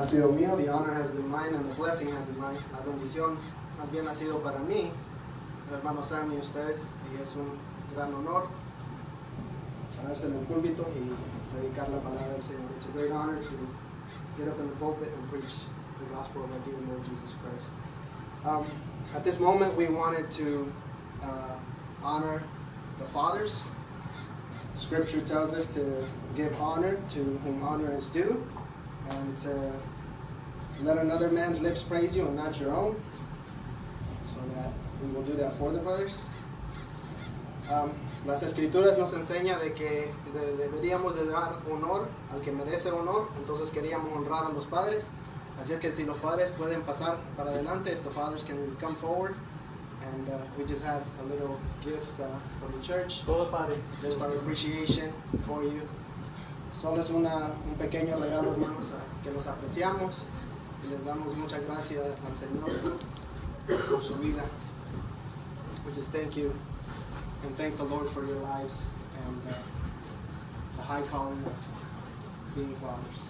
sido mío, the honor has been mine, and the blessing has been mine. La bendición más bien ha sido para mí, el hermano Sam y ustedes, y es un gran honor pararse en el púlpito y predicar la palabra del Señor. It's a great honor to get up in the pulpit and preach the gospel of our dear Lord Jesus Christ. At this moment, we wanted to honor the fathers. Scripture tells us to give honor to whom honor is due, and to let another man's lips praise you and not your own, so that we will do that for the brothers. Las escrituras nos enseña de que deberíamos de dar honor al que merece honor, entonces queríamos honrar a los padres. Así es que si los padres pueden pasar para adelante, if the fathers can come forward, and we just have a little gift from the church, just our appreciation for you. Solo es un pequeño regalo, hermanos, que los apreciamos y les damos muchas gracias al Señor por su vida. We just thank you and thank the Lord for your lives and the high calling of being fathers.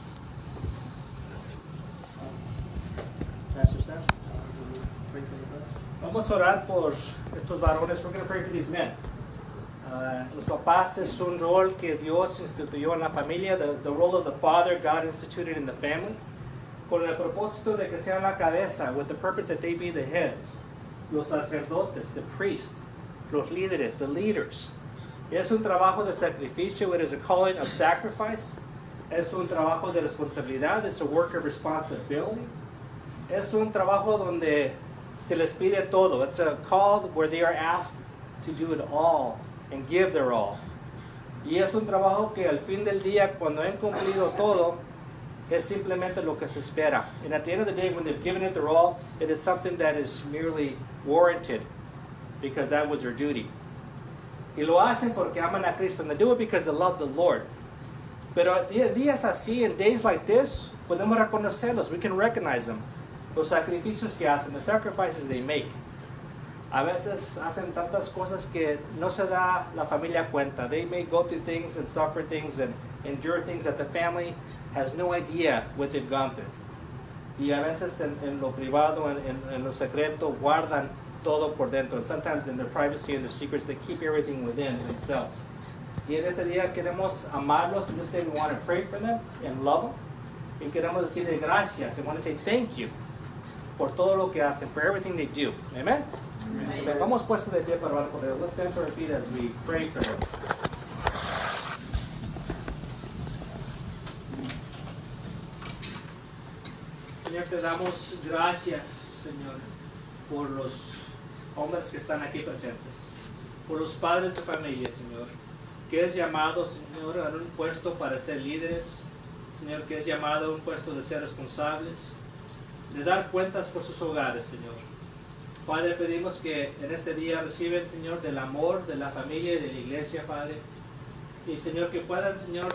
Pastor Sam, will you pray for the brother? Vamos a orar por estos varones. We're going to pray for these men. Los papás es un rol que Dios instituyó en la familia, the role of the father God instituted in the family, con el propósito de que sean la cabeza, with the purpose that they be the heads, los sacerdotes, the priests, los líderes, the leaders. Es un trabajo de sacrificio, it is a calling of sacrifice, es un trabajo de responsabilidad, it's a work of responsibility, es un trabajo donde se les pide todo, it's a call where they are asked to do it all and give their all. Y es un trabajo que al fin del día, cuando han cumplido todo, es simplemente lo que se espera. And at the end of the day, when they've given it their all, it is something that is merely warranted because that was their duty. Y lo hacen porque aman a Cristo, and they do it because they love the Lord. Pero días así, in days like this, podemos reconocerlos, we can recognize them. Los sacrificios que hacen, the sacrifices they make. A veces hacen tantas cosas que no se da la familia cuenta. They may go through things and suffer things and endure things that the family has no idea what they've gone through. Y a veces en lo privado, en lo secreto, guardan todo por dentro. And sometimes in their privacy and their secrets, they keep everything within themselves. Y en este día queremos amarlos. In this day we want to pray for them and love them. Y queremos decirle gracias. And want to say thank you por todo lo que hacen, for everything they do. Amen? Amen. Vamos puestos de pie para orar por ellos. Let's stand to our feet as we pray for them. Señor, te damos gracias, Señor, por los hombres que están aquí presentes, por los padres de familia, Señor, que es llamado, Señor, a un puesto para ser líderes, Señor, que es llamado a un puesto de ser responsables, de dar cuentas por sus hogares, Señor. Padre, pedimos que en este día reciben, Señor, del amor de la familia y de la iglesia, Padre. Y, Señor, que puedan, Señor,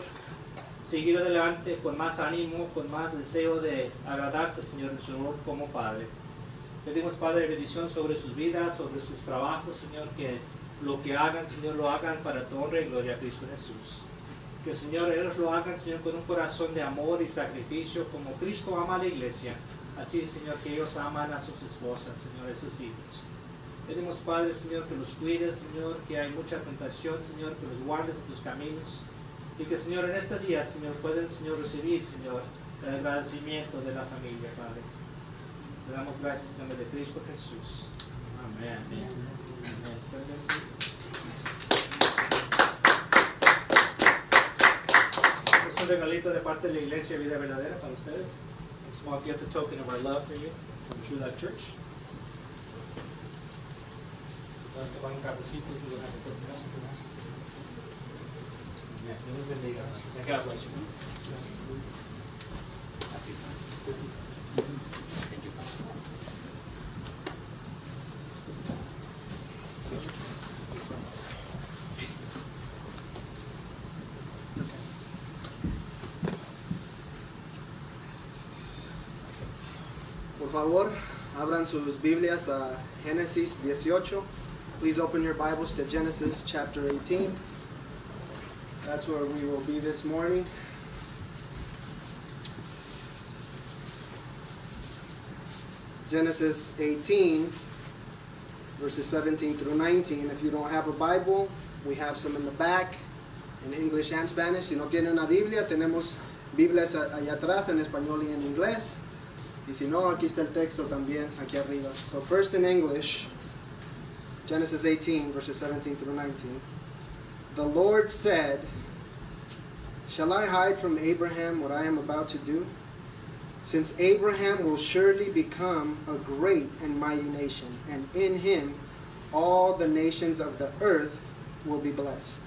seguir adelante con más ánimo, con más deseo de agradarte, Señor, en su honor como Padre. Pedimos, Padre, bendición sobre sus vidas, sobre sus trabajos, Señor, que lo que hagan, Señor, lo hagan para tu honra y gloria a Cristo Jesús. Que, Señor, ellos lo hagan, Señor, con un corazón de amor y sacrificio, como Cristo ama a la iglesia. Así, Señor, que ellos aman a sus esposas, Señor, a sus hijos. Pedimos, Padre, Señor, que los cuides, Señor, que hay mucha tentación, Señor, que los guardes en tus caminos. Y que, Señor, en este día, Señor, pueden, Señor, recibir, Señor, el agradecimiento de la familia, Padre. Le damos gracias en nombre de Cristo Jesús. Amén. Es un regalito de parte de la Iglesia Vida Verdadera para ustedes. A small gift, a token of our love for you from True Life Church. Van cafecitos y van a continuar. Dios bendiga. God bless you. Thank you. Por favor, abran sus Biblias a Génesis 18. Please open your Bibles to Genesis chapter 18. That's where we will be this morning. Genesis 18, verses 17 through 19. If you don't have a Bible, we have some in the back in English and Spanish. Si no tienen una Biblia, tenemos Biblias allá atrás en español y en inglés. Y si no, aquí está el texto también, aquí arriba. So first in English, Genesis 18, verses 17 through 19. The Lord said, "Shall I hide from Abraham what I am about to do? Since Abraham will surely become a great and mighty nation, and in him all the nations of the earth will be blessed.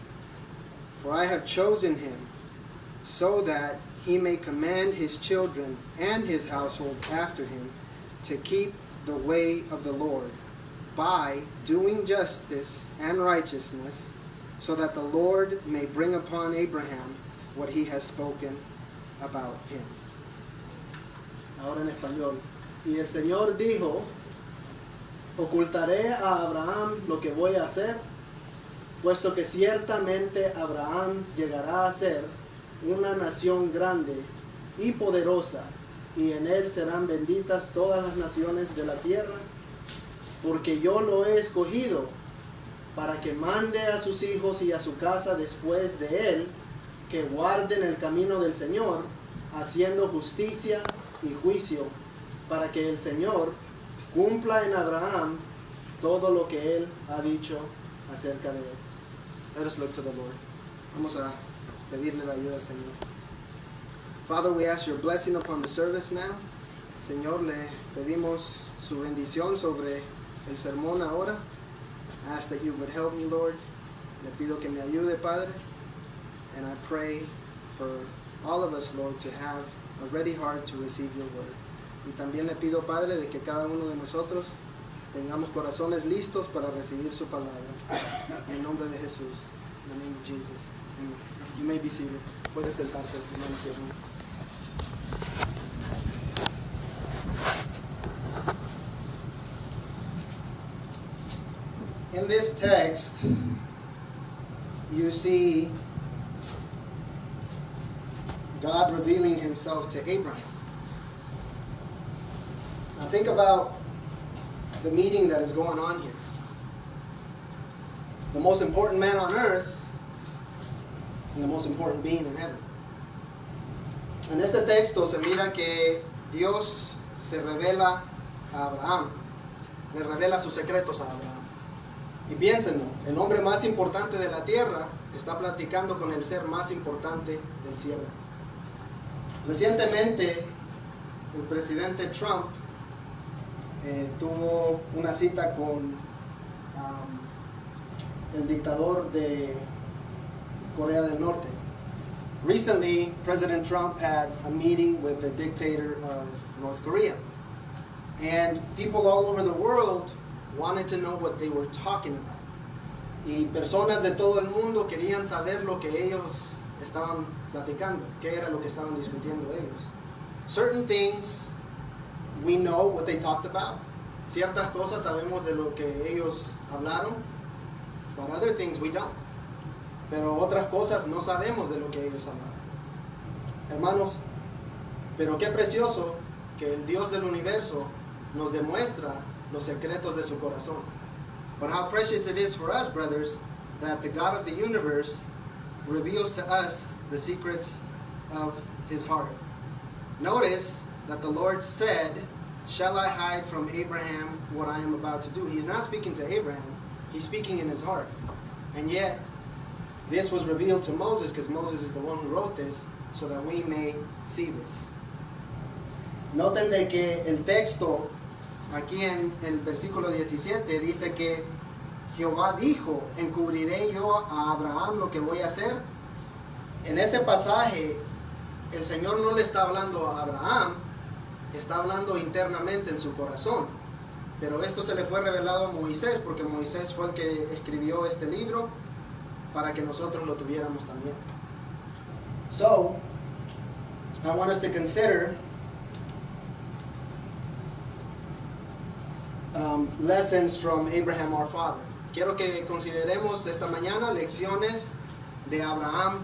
For I have chosen him, so that he may command his children and his household after him to keep the way of the Lord, by doing justice and righteousness, so that the Lord may bring upon Abraham what he has spoken about him." Ahora en español. Y el Señor dijo, "Ocultaré a Abraham lo que voy a hacer, puesto que ciertamente Abraham llegará a ser una nación grande y poderosa, y en él serán benditas todas las naciones de la tierra, porque yo lo he escogido para que mande a sus hijos y a su casa después de él, que guarden el camino del Señor, haciendo justicia y juicio, para que el Señor cumpla en Abraham todo lo que él ha dicho acerca de él." Let us look to the Lord. Vamos a pedirle la ayuda al Señor. Father, we ask your blessing upon the service now. Señor, le pedimos su bendición sobre el sermón ahora. I ask that you would help me, Lord. Le pido que me ayude, Padre. And I pray for all of us, Lord, to have a ready heart to receive your word. Y también le pido, Padre, de que cada uno de nosotros tengamos corazones listos para recibir su palabra. En el nombre de Jesús. In the name of Jesus. Amen. You may be seated. Puede sentarse, hermanos y hermanas. In this text, you see God revealing himself to Abraham. Now think about the meeting that is going on here. The most important man on earth and the most important being in heaven. En este texto se mira que Dios se revela a Abraham, le revela sus secretos a Abraham. Y piénsenlo, el hombre más importante de la tierra está platicando con el ser más importante del cielo. Recientemente, el presidente Trump tuvo una cita con el dictador de Corea del Norte. Recently, President Trump had a meeting with the dictator of North Korea. And people all over the world wanted to know what they were talking about. Y personas de todo el mundo querían saber lo que ellos estaban platicando, qué era lo que estaban discutiendo ellos. Certain things we know what they talked about. Ciertas cosas sabemos de lo que ellos hablaron, but other things we don't. Pero otras cosas no sabemos de lo que ellos hablaron. Hermanos, pero qué precioso que el Dios del universo nos demuestra los secretos de su corazón. But how precious it is for us, brothers, that the God of the universe reveals to us the secrets of his heart. Notice that the Lord said, "Shall I hide from Abraham what I am about to do?" He's not speaking to Abraham, he's speaking in his heart. And yet, this was revealed to Moses, because Moses is the one who wrote this, so that we may see this. Noten de que el texto aquí en el versículo 17 dice que Jehová dijo, "Encubriré yo a Abraham lo que voy a hacer." En este pasaje, el Señor no le está hablando a Abraham, está hablando internamente en su corazón. Pero esto se le fue revelado a Moisés, porque Moisés fue el que escribió este libro para que nosotros lo tuviéramos también. So, I want us to consider lessons from Abraham our father. Quiero que consideremos esta mañana lecciones de Abraham,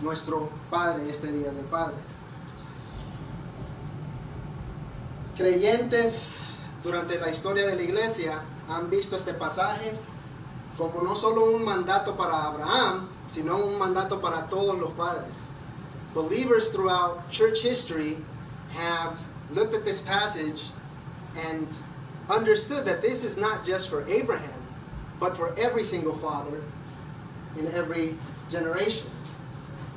nuestro padre, este día del Padre. Creyentes durante la historia de la iglesia han visto este pasaje como no solo un mandato para Abraham, sino un mandato para todos los padres. Believers throughout church history have looked at this passage and understood that this is not just for Abraham, but for every single father in every generation.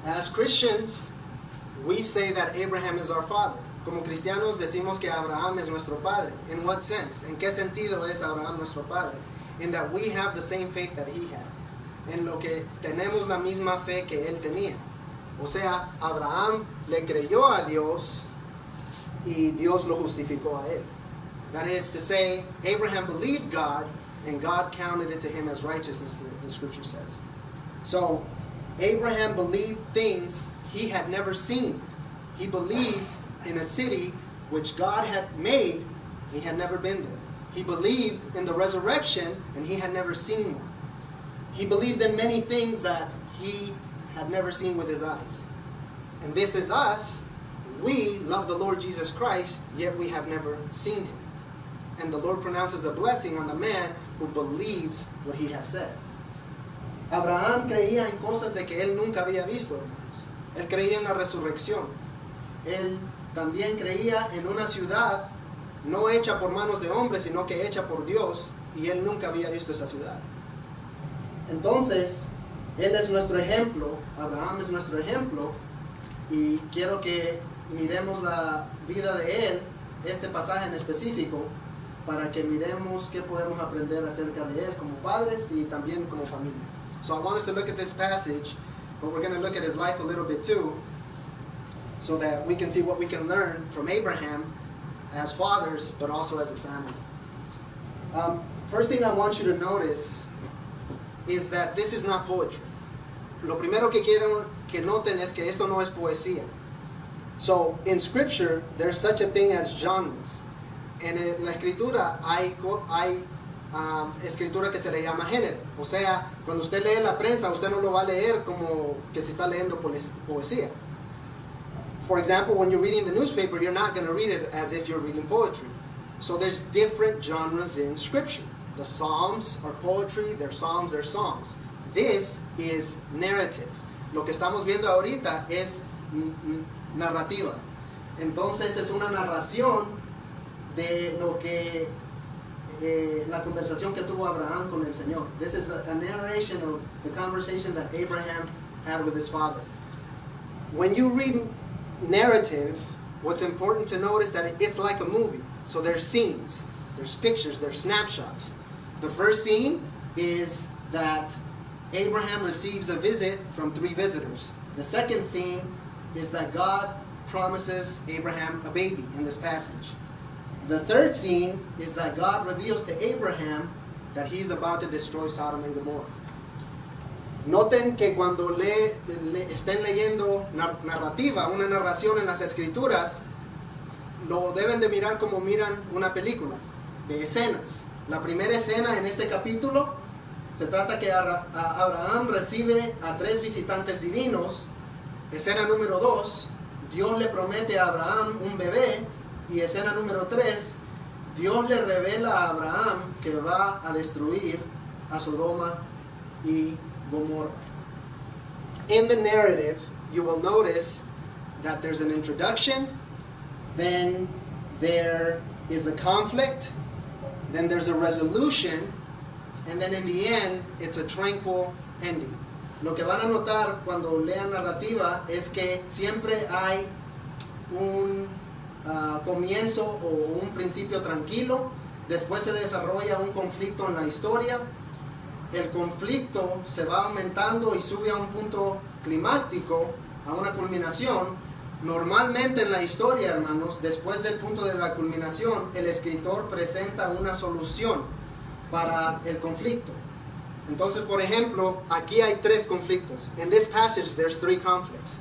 As Christians, we say that Abraham is our father. Como cristianos decimos que Abraham es nuestro padre. In what sense? ¿En qué sentido es Abraham nuestro padre? In that we have the same faith that he had. En lo que tenemos la misma fe que él tenía. O sea, Abraham le creyó a Dios y Dios lo justificó a él. That is to say, Abraham believed God and God counted it to him as righteousness, the scripture says. So, Abraham believed things he had never seen. He believed in a city which God had made. He had never been there. He believed in the resurrection and he had never seen one. He believed in many things that he had never seen with his eyes. And this is us. We love the Lord Jesus Christ, yet we have never seen him. And the Lord pronounces a blessing on the man who believes what he has said. Abraham creía en cosas de que él nunca había visto, hermanos. Él creía en la resurrección. Él también creía en una ciudad no hecha por manos de hombres, sino que hecha por Dios, y él nunca había visto esa ciudad. Entonces, él es nuestro ejemplo, Abraham es nuestro ejemplo, y quiero que miremos la vida de él, este pasaje en específico, para que miremos qué podemos aprender acerca de él como padres y también como familia. So I want us to look at this passage, but we're going to look at his life a little bit too, so that we can see what we can learn from Abraham as fathers, but also as a family. First thing I want you to notice is that this is not poetry. Lo primero que quiero que noten es que esto no es poesía. So, in Scripture, there's such a thing as genres. En la escritura hay escritura que se le llama género. O sea, cuando usted lee la prensa, usted no lo va a leer como que se está leyendo poesía. For example, when you're reading the newspaper, you're not going to read it as if you're reading poetry. So there's different genres in Scripture. The Psalms are poetry, they're psalms, they're songs. This is narrative. Lo que estamos viendo ahorita es narrativa. Entonces es una narración de lo que la conversación que tuvo Abraham con el Señor. This is a narration of the conversation that Abraham had with his father. When you read narrative, what's important to notice that it's like a movie. So there's scenes, there's pictures, there's snapshots. The first scene is that Abraham receives a visit from 3 visitors. The second scene is that God promises Abraham a baby in this passage. The third scene is that God reveals to Abraham that he's about to destroy Sodom and Gomorrah. Noten que cuando estén leyendo narrativa, una narración en las escrituras, lo deben de mirar como miran una película, de escenas. La primera escena en este capítulo se trata que Abraham recibe a 3 visitantes divinos. Escena número 2, Dios le promete a Abraham un bebé. Y escena número 3, Dios le revela a Abraham que va a destruir a Sodoma y Gomorrah. In the narrative, you will notice that there's an introduction, then there is a conflict, then there's a resolution, and then in the end, it's a tranquil ending. Lo que van a notar cuando lean narrativa es que siempre hay un comienzo o un principio tranquilo, después se desarrolla un conflicto en la historia, el conflicto se va aumentando y sube a un punto climático, a una culminación. Normalmente en la historia, hermanos, después del punto de la culminación, el escritor presenta una solución para el conflicto. Entonces, por ejemplo, aquí hay 3 conflictos. In this passage, there's 3 conflicts.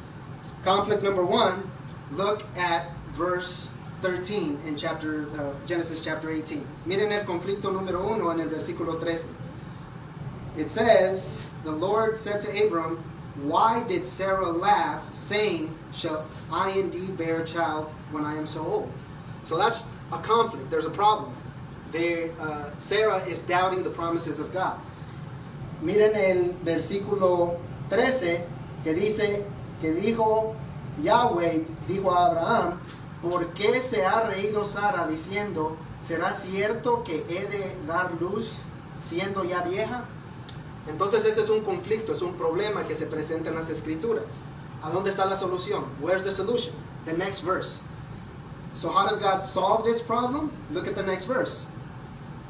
Conflict number 1, look at verse 13 in Genesis chapter 18. Miren el conflicto número 1 en el versículo 13. It says, the Lord said to Abram, why did Sarah laugh, saying, shall I indeed bear a child when I am so old? So that's a conflict. There's a problem. Sarah is doubting the promises of God. Miren el versículo 13 que dice que dijo Yahweh, dijo a Abraham, ¿por qué se ha reído Sara diciendo, ¿será cierto que he de dar luz siendo ya vieja? Entonces ese es un conflicto, es un problema que se presenta en las escrituras. ¿A dónde está la solución? Where's the solution? The next verse. So how does God solve this problem? Look at the next verse.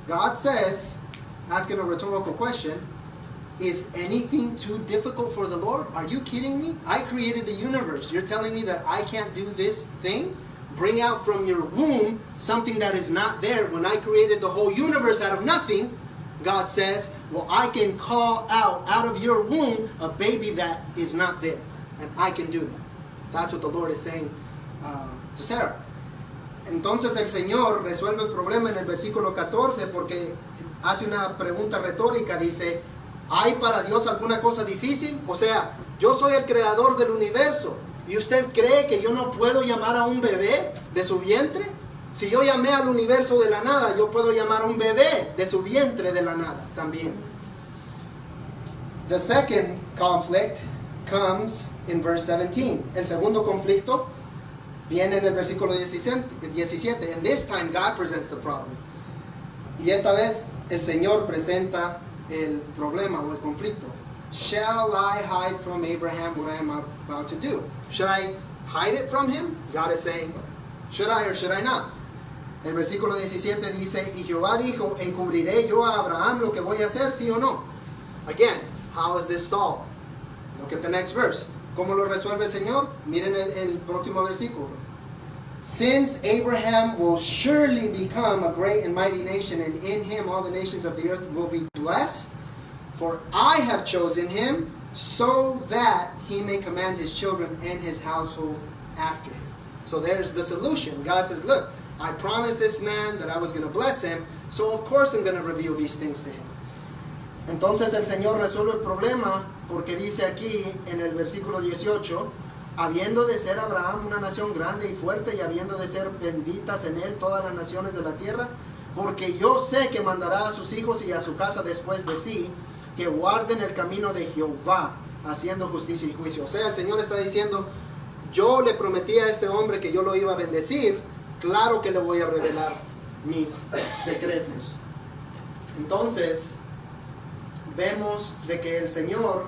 God says, asking a rhetorical question, is anything too difficult for the Lord? Are you kidding me? I created the universe. You're telling me that I can't do this thing? Bring out from your womb something that is not there. When I created the whole universe out of nothing, God says, well, I can call out of your womb a baby that is not there. And I can do that. That's what the Lord is saying to Sarah. Entonces el Señor resuelve el problema en el versículo 14 porque hace una pregunta retórica. Dice, ¿hay para Dios alguna cosa difícil? O sea, yo soy el creador del universo. ¿Y usted cree que yo no puedo llamar a un bebé de su vientre? Si yo llamé al universo de la nada, yo puedo llamar a un bebé de su vientre de la nada también. The second conflict comes in verse 17. El segundo conflicto viene en el versículo 17. And this time God presents the problem. Y esta vez el Señor presenta el problema o el conflicto. Shall I hide from Abraham what I am about to do? Should I hide it from him? God is saying, should I or should I not? El versículo 17 dice, y Jehová dijo, ¿encubriré yo a Abraham lo que voy a hacer, sí o no? Again, how is this solved? Look at the next verse. ¿Cómo lo resuelve el Señor? Miren el próximo versículo. Since Abraham will surely become a great and mighty nation, and in him all the nations of the earth will be blessed, for I have chosen him, so that he may command his children and his household after him. So there's the solution. God says, look, I promised this man that I was going to bless him, so of course I'm going to reveal these things to him. Entonces el Señor resuelve el problema porque dice aquí en el versículo 18, habiendo de ser Abraham una nación grande y fuerte y habiendo de ser benditas en él todas las naciones de la tierra, porque yo sé que mandará a sus hijos y a su casa después de sí, que guarden el camino de Jehová, haciendo justicia y juicio. O sea, el Señor está diciendo, yo le prometí a este hombre que yo lo iba a bendecir, claro que le voy a revelar mis secretos. Entonces, vemos de que el Señor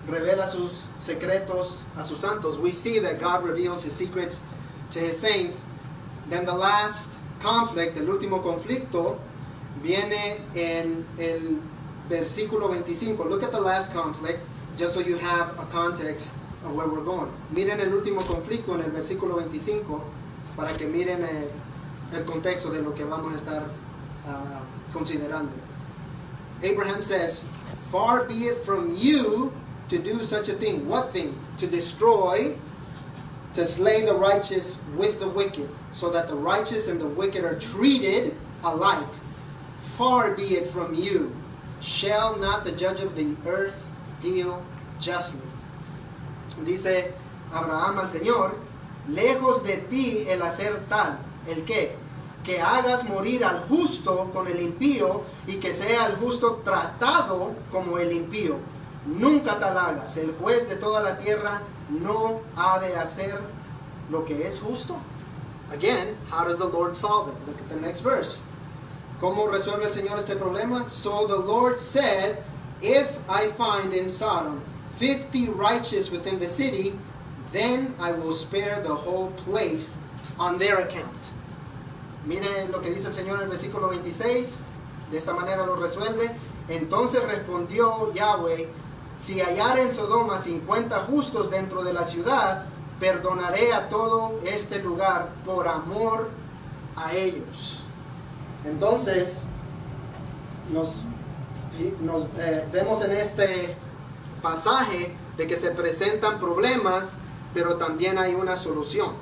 revela sus secretos a sus santos. We see that God reveals his secrets to his saints. Then the last conflict, el último conflicto, viene en el versículo 25. Look at the last conflict, just so you have a context of where we're going. Miren el último conflicto en el versículo 25, para que miren el contexto de lo que vamos a estar considerando. Abraham says, far be it from you to do such a thing. What thing? To destroy, to slay the righteous with the wicked, so that the righteous and the wicked are treated alike. Far be it from you. Shall not the judge of the earth deal justly? Dice Abraham al Señor, lejos de ti el hacer tal. ¿El qué? Que hagas morir al justo con el impío y que sea el justo tratado como el impío. Nunca tal hagas. El juez de toda la tierra no ha de hacer lo que es justo. Again, how does the Lord solve it? Look at the next verse. ¿Cómo resuelve el Señor este problema? So the Lord said, if I find in Sodom 50 righteous within the city, then I will spare the whole place on their account. Mire lo que dice el Señor en el versículo 26. De esta manera lo resuelve. Entonces respondió Yahweh, si hallare en Sodoma 50 justos dentro de la ciudad, perdonaré a todo este lugar por amor a ellos. Entonces, vemos en este pasaje de que se presentan problemas, pero también hay una solución.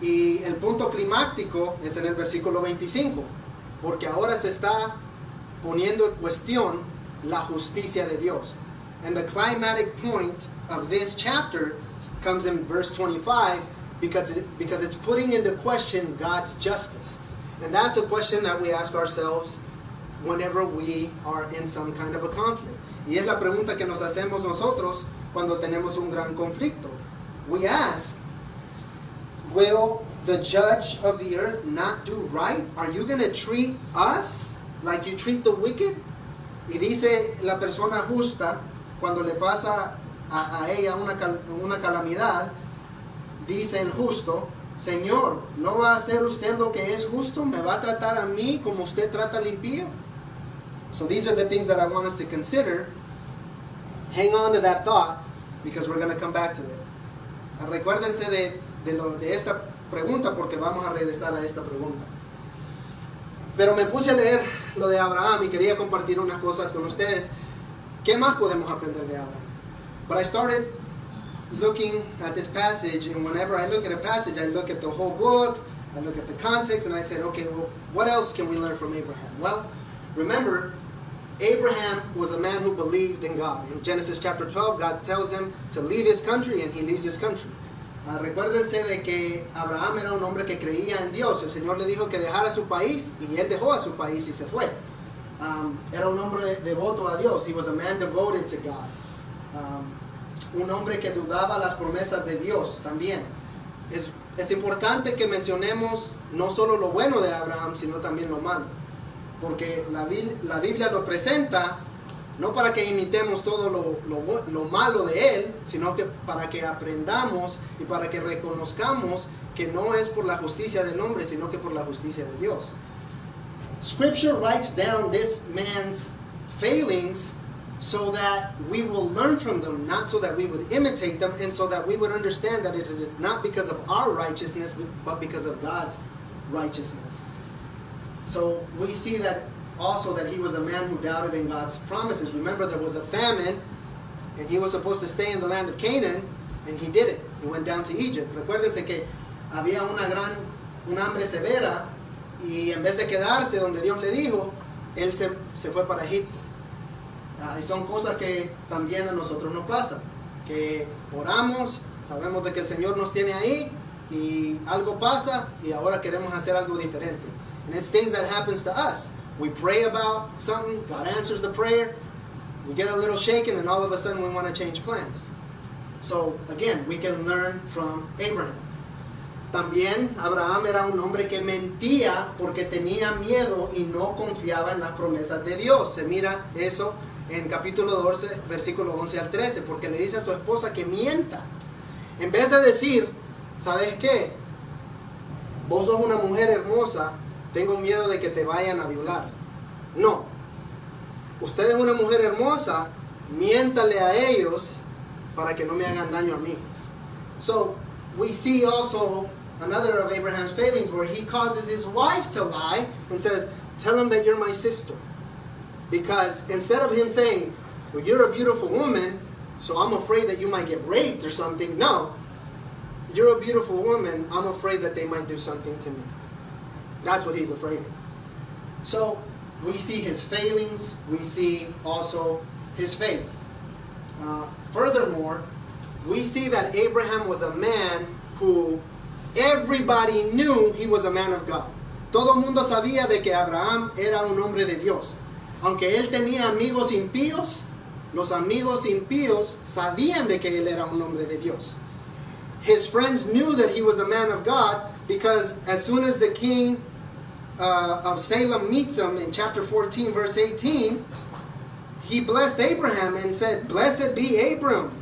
Y el punto climático es en el versículo 25, porque ahora se está poniendo en cuestión la justicia de Dios. And the climatic point of this chapter comes in verse 25 because it's putting into question God's justice. And that's a question that we ask ourselves whenever we are in some kind of a conflict. Y es la pregunta que nos hacemos nosotros cuando tenemos un gran conflicto. We ask, will the judge of the earth not do right? Are you going to treat us like you treat the wicked? Y dice la persona justa, cuando le pasa a ella una calamidad, dice el justo, Señor, ¿no va a hacer usted lo que es justo? ¿Me va a tratar a mí como usted trata al impío? So these are the things that I want us to consider. Hang on to that thought, because we're going to come back to it. Recuérdense de esta pregunta, porque vamos a regresar a esta pregunta. Pero me puse a leer lo de Abraham y quería compartir unas cosas con ustedes. ¿Qué más podemos aprender de Abraham? But I started looking at this passage, and whenever I look at a passage, I look at the whole book, I look at the context, and I said, okay, well, what else can we learn from Abraham? Well, remember, Abraham was a man who believed in God. In Genesis chapter 12, God tells him to leave his country, and he leaves his country. Recuérdense de que Abraham era un hombre que creía en Dios. El Señor le dijo que dejara su país, y él dejó a su país y se fue. Era un hombre devoto a Dios. He was a man devoted to God. Un hombre que dudaba las promesas de Dios también. Es importante que mencionemos no solo lo bueno de Abraham, sino también lo malo. Porque la Biblia lo presenta no para que imitemos todo lo malo de él, sino que para que aprendamos y para que reconozcamos que no es por la justicia del hombre, sino que por la justicia de Dios. Scripture writes down this man's failings so that we will learn from them, not so that we would imitate them, and so that we would understand that it is not because of our righteousness, but because of God's righteousness. So we see that also that he was a man who doubted in God's promises. Remember, there was a famine, and he was supposed to stay in the land of Canaan, and he didn't. He went down to Egypt. Recuérdense que había un hambre severa, y en vez de quedarse donde Dios le dijo, él se fue para Egipto. Y son cosas que también a nosotros nos pasan, que oramos, sabemos de que el Señor nos tiene ahí, y algo pasa, y ahora queremos hacer algo diferente. And it's things that happens to us. We pray about something, God answers the prayer, we get a little shaken, and all of a sudden we want to change plans. So, again, we can learn from Abraham. También Abraham era un hombre que mentía porque tenía miedo y no confiaba en las promesas de Dios. Se mira eso en capítulo 12, versículo 11 al 13, porque le dice a su esposa que mienta. En vez de decir, ¿sabes qué? Vos sos una mujer hermosa, tengo miedo de que te vayan a violar. No. Usted es una mujer hermosa, miéntale a ellos para que no me hagan daño a mí. So, we see also another of Abraham's failings where he causes his wife to lie and says, tell him that you're my sister. Because instead of him saying, well, you're a beautiful woman, so I'm afraid that you might get raped or something. No. You're a beautiful woman, I'm afraid that they might do something to me. That's what he's afraid of. So, we see his failings, we see also his faith. Furthermore, we see that Abraham was a man who everybody knew he was a man of God. Todo el mundo sabía de que Abraham era un hombre de Dios. Aunque él tenía amigos impíos, los amigos impíos sabían de que él era un hombre de Dios. His friends knew that he was a man of God because as soon as the king of Salem meets him in chapter 14, verse 18, he blessed Abraham and said, "Blessed be Abram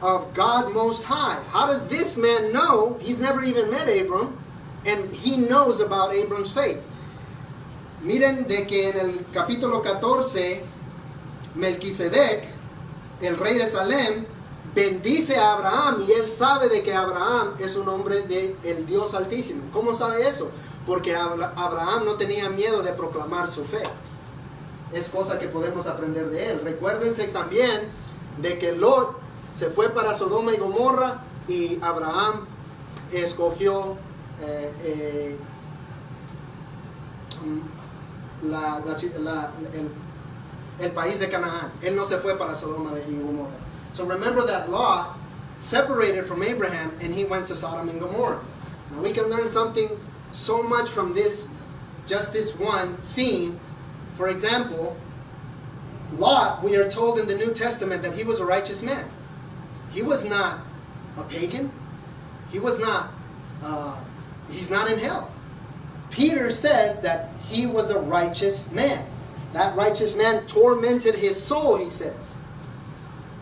of God Most High." How does this man know? He's never even met Abram, and he knows about Abram's faith. Miren de que en el capítulo 14, Melquisedec, el rey de Salem, bendice a Abraham y él sabe de que Abraham es un hombre del Dios Altísimo. ¿Cómo sabe eso? Porque Abraham no tenía miedo de proclamar su fe. Es cosa que podemos aprender de él. Recuérdense también de que Lot se fue para Sodoma y Gomorra y Abraham escogió el país de Canaán. Él no se fue para Sodoma y Gomorra. So remember that Lot separated from Abraham and he went to Sodom and Gomorrah. Now we can learn something so much from this just this one scene. For example, Lot, we are told in the New Testament that he was a righteous man. He was not a pagan. He was not, he's not in hell. Peter says that he was a righteous man. That righteous man tormented his soul, he says,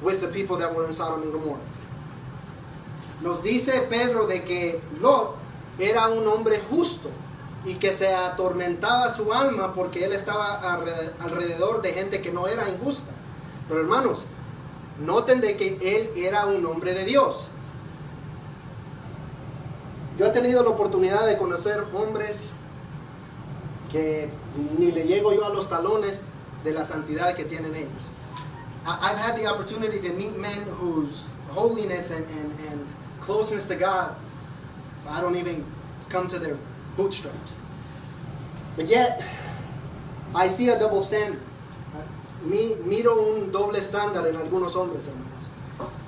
with the people that were in Sodom and Gomorrah. Nos dice Pedro de que Lot era un hombre justo y que se atormentaba su alma porque él estaba alrededor de gente que no era injusta. Pero hermanos, noten de que él era un hombre de Dios. Yo he tenido la oportunidad de conocer hombres que ni le llego yo a los talones de la santidad que tienen ellos. I've had the opportunity to meet men whose holiness and closeness to God, I don't even come to their bootstraps. But yet, I see a double standard. Miro un doble estándar en algunos hombres, hermanos.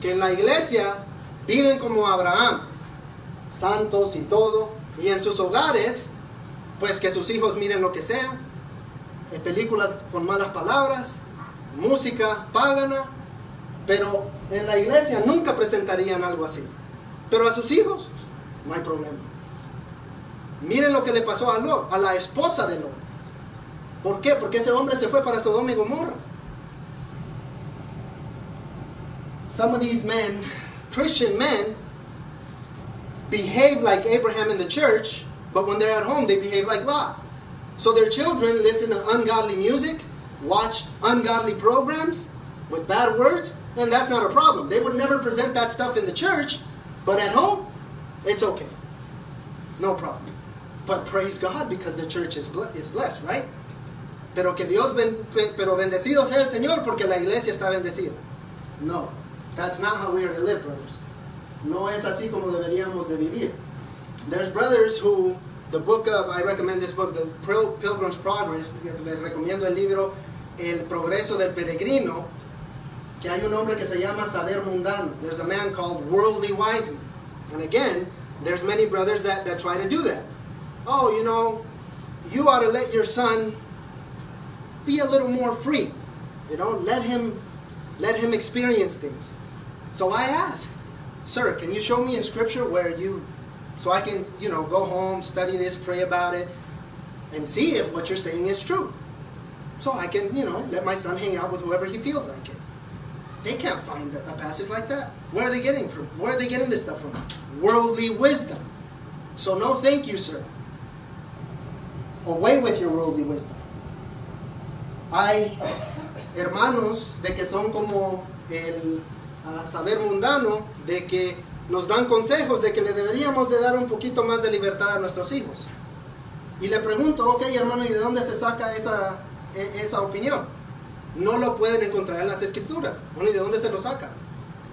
Que en la iglesia viven como Abraham, santos y todo, y en sus hogares, pues que sus hijos miren lo que sea, películas con malas palabras, música pagana, pero en la iglesia nunca presentarían algo así. Pero a sus hijos, no hay problema. Miren lo que le pasó a Lot, a la esposa de Lot. ¿Por qué? Porque ese hombre se fue para Sodoma y Gomorra. Some of these men, Christian men, behave like Abraham in the church, but when they're at home, they behave like Lot. So their children listen to ungodly music, watch ungodly programs with bad words, and that's not a problem. They would never present that stuff in the church, but at home, it's okay. No problem. But praise God because the church is blessed, right? Pero pero bendecido sea el Señor porque la iglesia está bendecida. No, that's not how we are to live, brothers. No es así como deberíamos de vivir. There's brothers who, I recommend this book, The Pilgrim's Progress. Les recomiendo el libro El Progreso del Peregrino, que hay un hombre que se llama Saber Mundano. There's a man called Worldly Wiseman. And again, there's many brothers that try to do that. Oh, you know, you ought to let your son be a little more free. You know, let him experience things. So I ask, sir, can you show me in scripture so I can, go home, study this, pray about it, and see if what you're saying is true. So I can, let my son hang out with whoever he feels like it. They can't find a passage like that. Where are they getting this stuff from? Worldly wisdom. So no thank you, sir. Away with your worldly wisdom. Hay hermanos de que son como el saber mundano, de que nos dan consejos de que le deberíamos de dar un poquito más de libertad a nuestros hijos. Y le pregunto, ok, hermano, ¿y de dónde se saca esa opinión? No lo pueden encontrar en las escrituras. Bueno, ¿y de dónde se lo saca?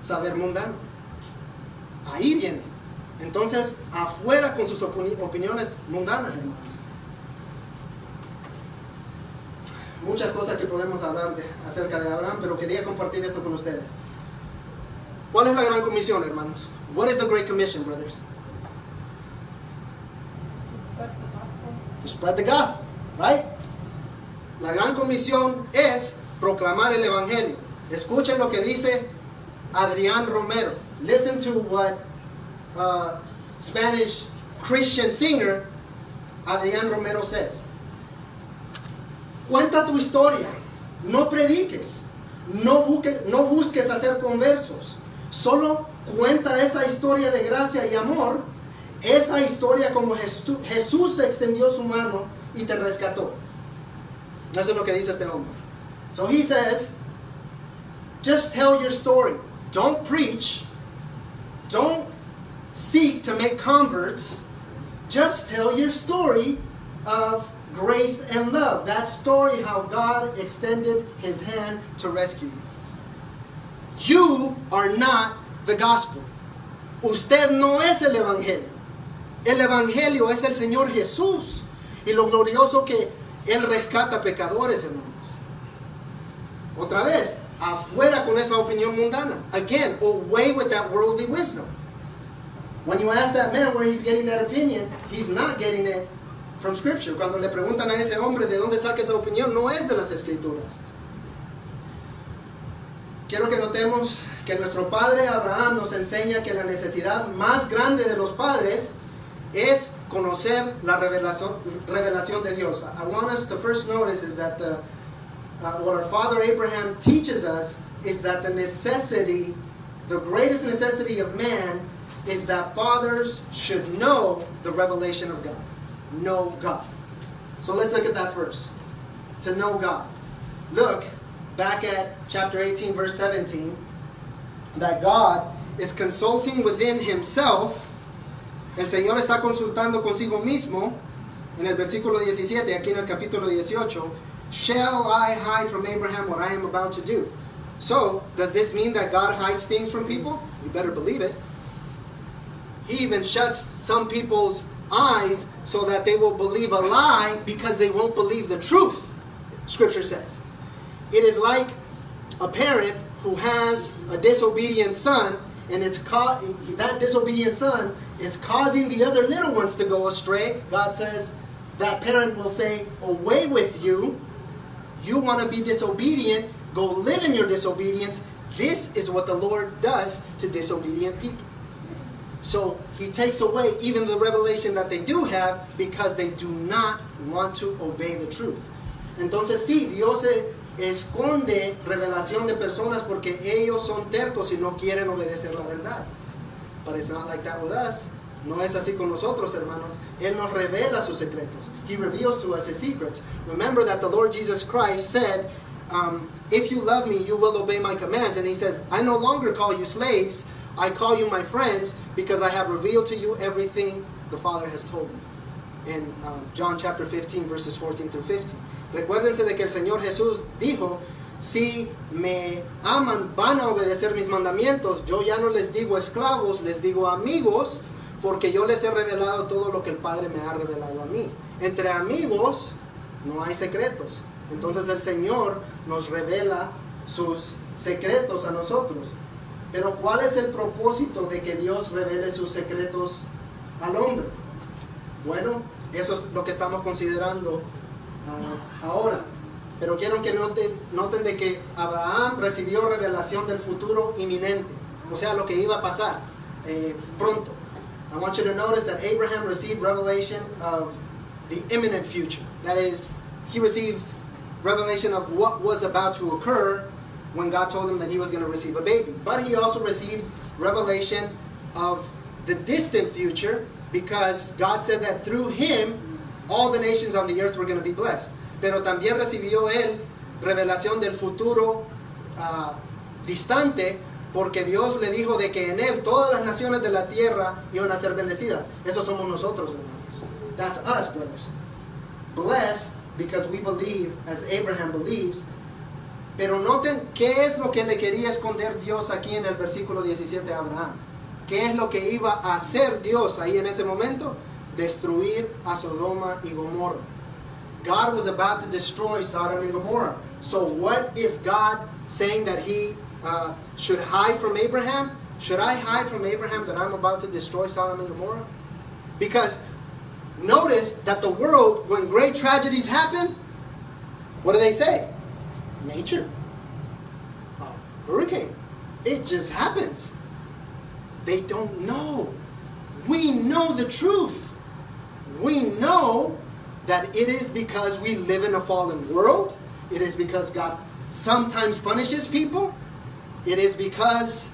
Saber mundano. Ahí viene. Entonces, afuera con sus opiniones mundanas, hermanos. Muchas cosas que podemos hablar acerca de Abraham, pero quería compartir esto con ustedes. ¿Cuál es la gran comisión, hermanos? What is the Great Commission, brothers? To spread the gospel, right? La gran comisión es proclamar el evangelio. Escuchen lo que dice Adrián Romero. Listen to what Spanish Christian singer Adrián Romero says. Cuenta tu historia, no prediques, no busques hacer conversos, solo cuenta esa historia de gracia y amor, esa historia como Jesús extendió su mano y te rescató. Eso es lo que dice este hombre. So he says, just tell your story. Don't preach. Don't seek to make converts. Just tell your story of grace and love. That story how God extended His hand to rescue you. You are not the gospel. Usted no es el evangelio. El evangelio es el Señor Jesús. Y lo glorioso que Él rescata pecadores, hermanos. Otra vez, afuera con esa opinión mundana. Again, away with that worldly wisdom. When you ask that man where he's getting that opinion, he's not getting it from Scripture. Cuando le preguntan a ese hombre de dónde saca esa opinión, no es de las Escrituras. Quiero que notemos que nuestro padre Abraham nos enseña que la necesidad más grande de los padres es conocer la revelación de Dios. I want us to first notice is that what our father Abraham teaches us is that the greatest necessity of man is that fathers should know the revelation of God. Know God. So let's look at that first. To know God. Look back at chapter 18, verse 17, that God is consulting within himself. El Señor está consultando consigo mismo en el versículo 17, aquí en el capítulo 18. Shall I hide from Abraham what I am about to do? So, does this mean that God hides things from people? You better believe it. He even shuts some people's eyes so that they will believe a lie because they won't believe the truth, Scripture says. It is like a parent who has a disobedient son, and that disobedient son is causing the other little ones to go astray. God says, that parent will say, away with you. You want to be disobedient, go live in your disobedience. This is what the Lord does to disobedient people. So he takes away even the revelation that they do have because they do not want to obey the truth. Entonces sí, Dios esconde revelación de personas porque ellos son tercos y no quieren obedecer la verdad. But it's not like that with us. No es así con nosotros, hermanos. Él nos revela sus secretos. He reveals to us his secrets. Remember that the Lord Jesus Christ said, if you love me, you will obey my commands. And he says, I no longer call you slaves. I call you my friends because I have revealed to you everything the Father has told me. In John chapter 15, verses 14 through 15. Recuérdense de que el Señor Jesús dijo, si me aman, van a obedecer mis mandamientos. Yo ya no les digo esclavos, les digo amigos, porque yo les he revelado todo lo que el Padre me ha revelado a mí. Entre amigos no hay secretos. Entonces el Señor nos revela sus secretos a nosotros. Pero ¿cuál es el propósito de que Dios revele sus secretos al hombre? Bueno, eso es lo que estamos considerando ahora. Pero quiero que noten de que Abraham recibió revelación del futuro inminente. O sea, lo que iba a pasar pronto. I want you to notice that Abraham received revelation of the imminent future. That is, he received revelation of what was about to occur when God told him that he was going to receive a baby. But he also received revelation of the distant future because God said that through him, all the nations on the earth were going to be blessed. Pero también recibió él revelación del futuro distante porque Dios le dijo de que en él todas las naciones de la tierra iban a ser bendecidas. Eso somos nosotros, hermanos. That's us, brothers. Blessed because we believe as Abraham believes. Pero noten qué es lo que le quería esconder Dios aquí en el versículo 17 a Abraham. ¿Qué es lo que iba a hacer Dios ahí en ese momento? Destruir a Sodoma y Gomorra. God was about to destroy Sodom and Gomorrah. So what is God saying that he should hide from Abraham? Should I hide from Abraham that I'm about to destroy Sodom and Gomorrah? Because notice that the world, when great tragedies happen, what do they say? Nature. Hurricane. It just happens. They don't know. We know the truth. We know that it is because we live in a fallen world. It is because God sometimes punishes people. It is because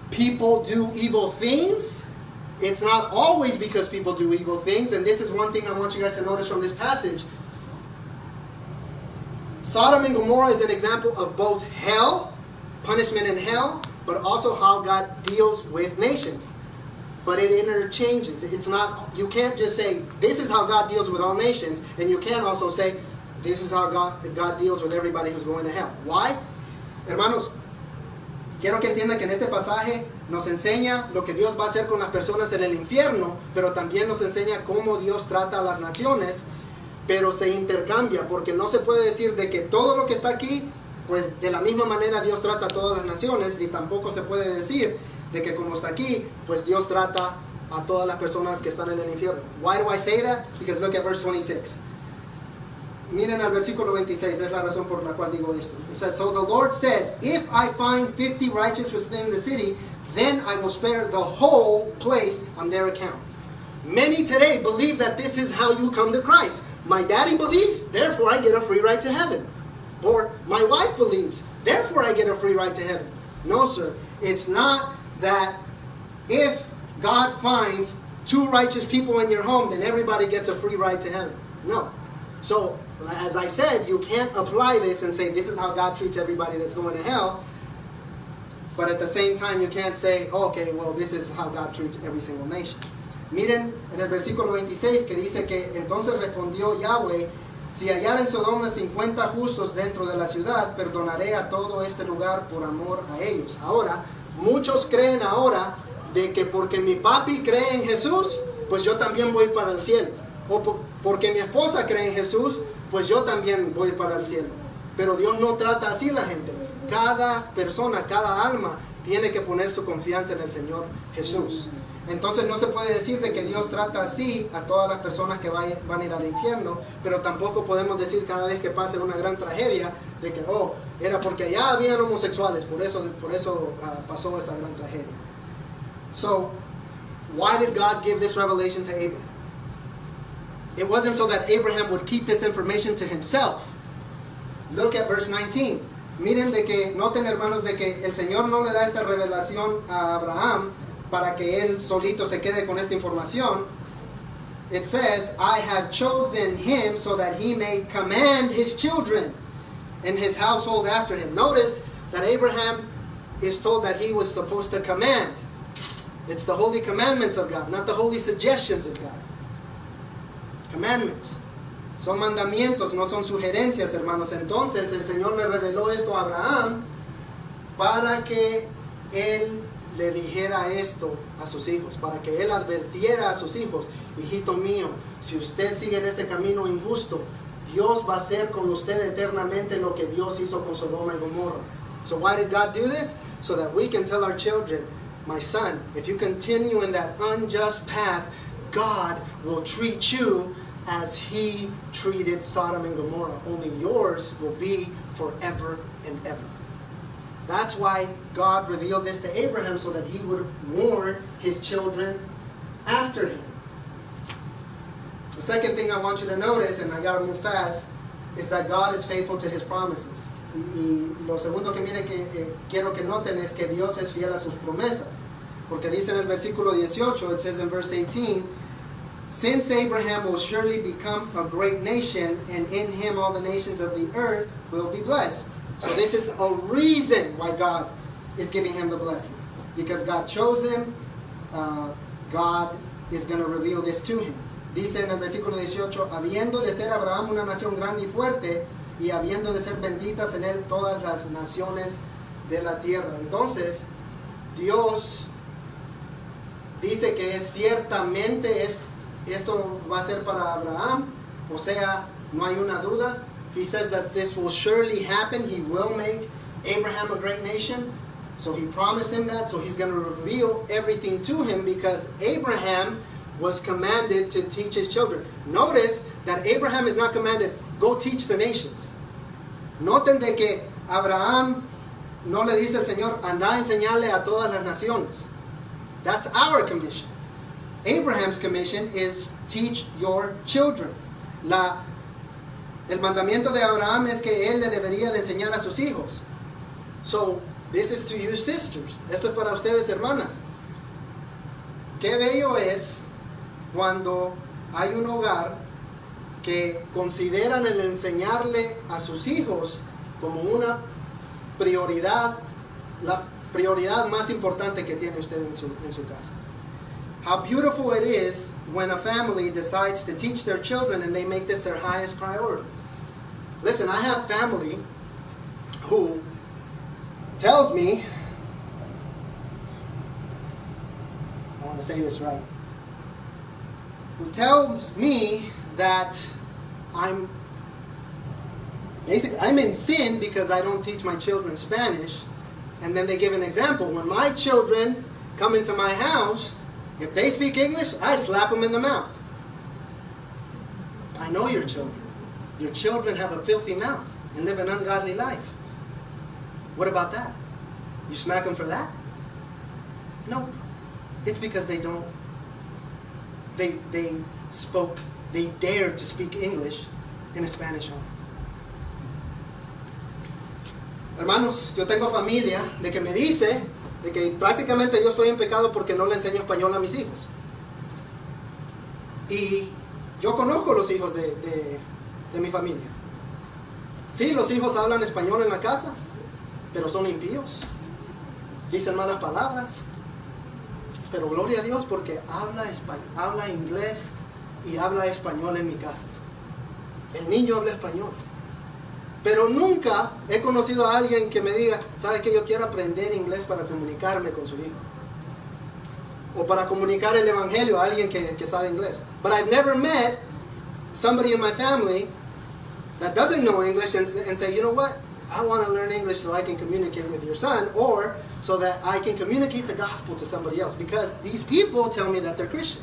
people do evil things. It's not always because people do evil things. And this is one thing I want you guys to notice from this passage. Sodom and Gomorrah is an example of both hell, punishment in hell, but also how God deals with nations. But it interchanges. It's not, you can't just say, this is how God deals with all nations, and you can't also say, this is how God deals with everybody who's going to hell. Why? Hermanos, quiero que entiendan que en este pasaje nos enseña lo que Dios va a hacer con las personas en el infierno, pero también nos enseña cómo Dios trata a las naciones, pero se intercambia, porque no se puede decir de que todo lo que está aquí, pues de la misma manera Dios trata a todas las naciones, ni tampoco se puede decir de que como está aquí, pues Dios trata a todas las personas que están en el infierno. Why do I say that? Because look at verse 26. Miren al versículo 26, es la razón por la cual digo esto. It says, so the Lord said, if I find 50 righteous within the city, then I will spare the whole place on their account. Many today believe that this is how you come to Christ. My daddy believes, therefore I get a free ride to heaven. Or my wife believes, therefore I get a free ride to heaven. No, sir. It's not that if God finds 2 righteous people in your home, then everybody gets a free ride to heaven. No. So, as I said, you can't apply this and say this is how God treats everybody that's going to hell. But at the same time, you can't say, okay, well, this is how God treats every single nation. Miren en el versículo 26 que dice que entonces respondió Yahweh, si hallar en Sodoma 50 justos dentro de la ciudad, perdonaré a todo este lugar por amor a ellos. Ahora, muchos creen ahora de que porque mi papi cree en Jesús, pues yo también voy para el cielo. O porque mi esposa cree en Jesús, pues yo también voy para el cielo. Pero Dios no trata así la gente. Cada persona, cada alma tiene que poner su confianza en el Señor Jesús. Entonces no se puede decir de que Dios trata así a todas las personas que van a ir al infierno, pero tampoco podemos decir cada vez que pase una gran tragedia de que, oh, era porque allá habían homosexuales, por eso pasó esa gran tragedia. So, why did God give this revelation to Abraham? It wasn't so that Abraham would keep this information to himself. Look at verse 19. Miren de que, noten hermanos, de que el Señor no le da esta revelación a Abraham para que él solito se quede con esta información. It says, I have chosen him so that he may command his children and his household after him. Notice that Abraham is told that he was supposed to command. It's the holy commandments of God, not the holy suggestions of God. Commandments. Son mandamientos, no son sugerencias, hermanos. Entonces el Señor le reveló esto a Abraham para que él le dijera esto a sus hijos, para que él advirtiera a sus hijos, hijito mío, si usted sigue en ese camino injusto, Dios va a hacer con usted eternamente lo que Dios hizo con Sodoma y Gomorra. So why did God do this? So that we can tell our children, my son, if you continue in that unjust path, God will treat you as he treated Sodom and Gomorrah. Only yours will be forever and ever. That's why God revealed this to Abraham, so that he would warn his children after him. The second thing I want you to notice, and I got to move fast, is that God is faithful to his promises. Y lo segundo que miren que quiero que noten es que Dios es fiel a sus promesas. Porque dice en el versículo 18, it says in verse 18, since Abraham will surely become a great nation, and in him all the nations of the earth will be blessed. So this is a reason why God is giving him the blessing. Because God chose him, God is going to reveal this to him. Dice en el versículo 18, habiendo de ser Abraham una nación grande y fuerte, y habiendo de ser benditas en él todas las naciones de la tierra. Entonces, Dios dice que es ciertamente esto va a ser para Abraham, o sea, no hay una duda. He says that this will surely happen. He will make Abraham a great nation. So he promised him that. So he's going to reveal everything to him, because Abraham was commanded to teach his children. Notice that Abraham is not commanded, go teach the nations. Noten de que Abraham no le dice al Señor, anda a enseñarle a todas las naciones. That's our commission. Abraham's commission is teach your children. El mandamiento de Abraham es que él le debería de enseñar a sus hijos. So, this is to you sisters. Esto es para ustedes, hermanas. Qué bello es cuando hay un hogar que consideran el enseñarle a sus hijos como una prioridad, la prioridad más importante que tiene usted en su casa. How beautiful it is when a family decides to teach their children and they make this their highest priority. Listen, I have family who tells me, I want to say this right, who tells me that I'm in sin because I don't teach my children Spanish. And then they give an example. When my children come into my house, If they speak English, I slap them in the mouth. I know your children. Your children have a filthy mouth and live an ungodly life. What about that? You smack them for that? No. It's because they don't. They dared to speak English in a Spanish home. Hermanos, yo tengo familia de que me dice de que prácticamente yo estoy en pecado porque no le enseño español a mis hijos. Y yo conozco los hijos de mi familia. Sí, los hijos hablan español en la casa, pero son impíos. Dicen malas palabras. Pero gloria a Dios porque habla inglés y habla español en mi casa. El niño habla español. Pero nunca he conocido a alguien que me diga, ¿sabes qué? Yo quiero aprender inglés para comunicarme con su hijo. O para comunicar el evangelio a alguien que sabe inglés. But I've never met somebody in my family that doesn't know English and say, you know what? I want to learn English so I can communicate with your son, or so that I can communicate the gospel to somebody else. Because these people tell me that they're Christian.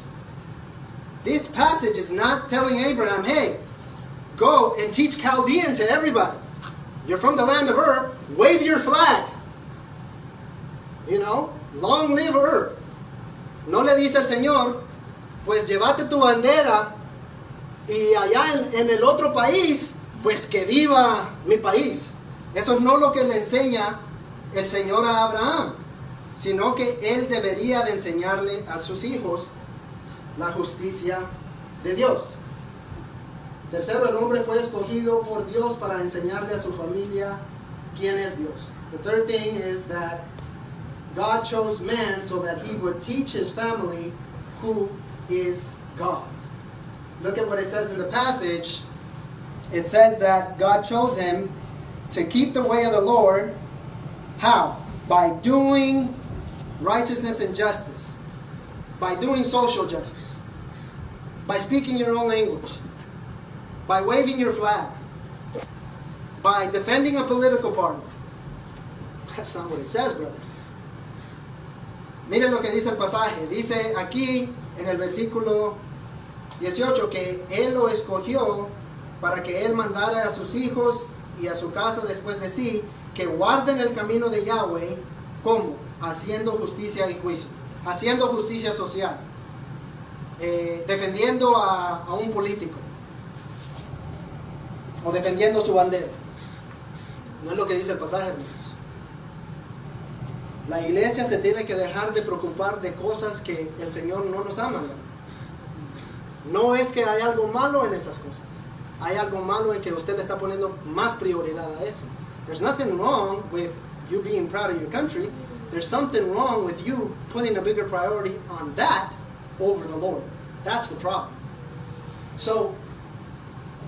This passage is not telling Abraham, hey, go and teach Chaldean to everybody. You're from the land of Ur, wave your flag. You know, long live Ur. No le dice al Señor, pues llévate tu bandera y allá en el otro país, pues que viva mi país. Eso no es lo que le enseña el Señor a Abraham, sino que él debería de enseñarle a sus hijos la justicia de Dios. Tercero, el hombre fue escogido por Dios para enseñarle a su familia quién es Dios. The third thing is that God chose man so that he would teach his family who is God. Look at what it says in the passage. It says that God chose him to keep the way of the Lord. How? By doing righteousness and justice. By doing social justice. By speaking your own language. By waving your flag. By defending a political party. That's not what it says, brothers. Miren lo que dice el pasaje. Dice aquí en el versículo 18 que Él lo escogió para que Él mandara a sus hijos y a su casa después de sí que guarden el camino de Yahweh. ¿Cómo? Haciendo justicia y juicio. Haciendo justicia social. Defendiendo a un político. O defendiendo su bandera. No es lo que dice el pasaje, hermanos. La iglesia se tiene que dejar de preocupar de cosas que el Señor no nos ha mandado. No es que hay algo malo en esas cosas. Hay algo malo en que usted le está poniendo más prioridad a eso. There's nothing wrong with you being proud of your country. There's something wrong with you putting a bigger priority on that over the Lord. That's the problem. So,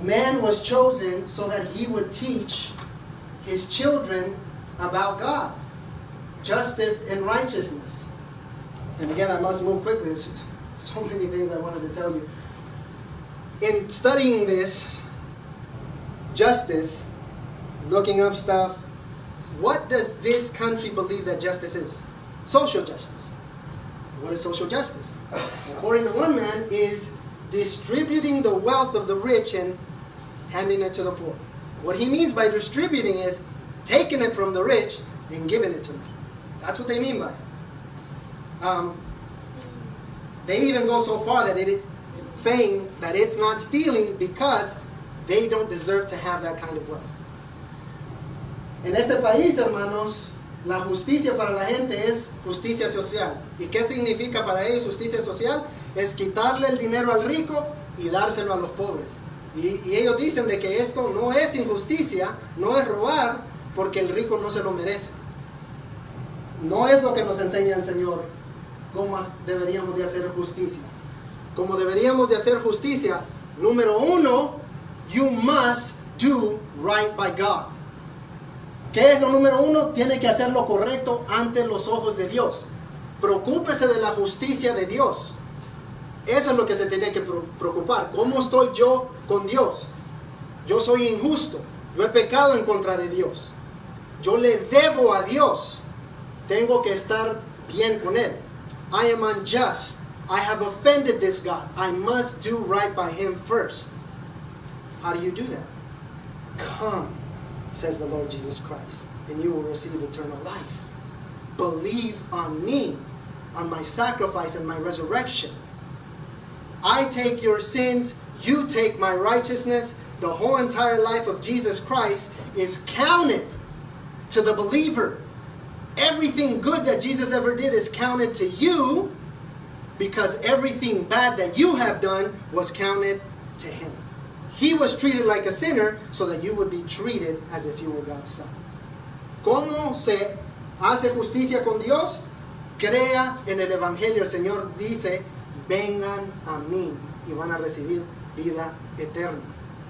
man was chosen so that he would teach his children about God. Justice and righteousness. And again, I must move quickly. There's so many things I wanted to tell you. In studying this, justice, looking up stuff, what does this country believe that justice is? Social justice. What is social justice? According to one man, is distributing the wealth of the rich and handing it to the poor. What he means by distributing is taking it from the rich and giving it to them. That's what they mean by it. They even go so far that it's saying that it's not stealing because they don't deserve to have that kind of wealth. En este país, hermanos, la justicia para la gente es justicia social. ¿Y qué significa para ellos justicia social? Es quitarle el dinero al rico y dárselo a los pobres. Y ellos dicen de que esto no es injusticia, no es robar, porque el rico no se lo merece. No es lo que nos enseña el Señor, cómo deberíamos de hacer justicia. Como deberíamos de hacer justicia, número uno, you must do right by God. ¿Qué es lo número uno? Tiene que hacer lo correcto ante los ojos de Dios. Preocúpese de la justicia de Dios. Eso es lo que se tiene que preocupar. ¿Cómo estoy yo con Dios? Yo soy injusto. Yo he pecado en contra de Dios. Yo le debo a Dios. Tengo que estar bien con Él. I am unjust. I have offended this God. I must do right by him first. How do you do that? Come, says the Lord Jesus Christ, and you will receive eternal life. Believe on me, on my sacrifice and my resurrection. I take your sins, you take my righteousness. The whole entire life of Jesus Christ is counted to the believer. Everything good that Jesus ever did is counted to you, because everything bad that you have done was counted to him. He was treated like a sinner so that you would be treated as if you were God's son. ¿Cómo se hace justicia con Dios? Crea en el Evangelio. El Señor dice, vengan a mí y van a recibir vida eterna.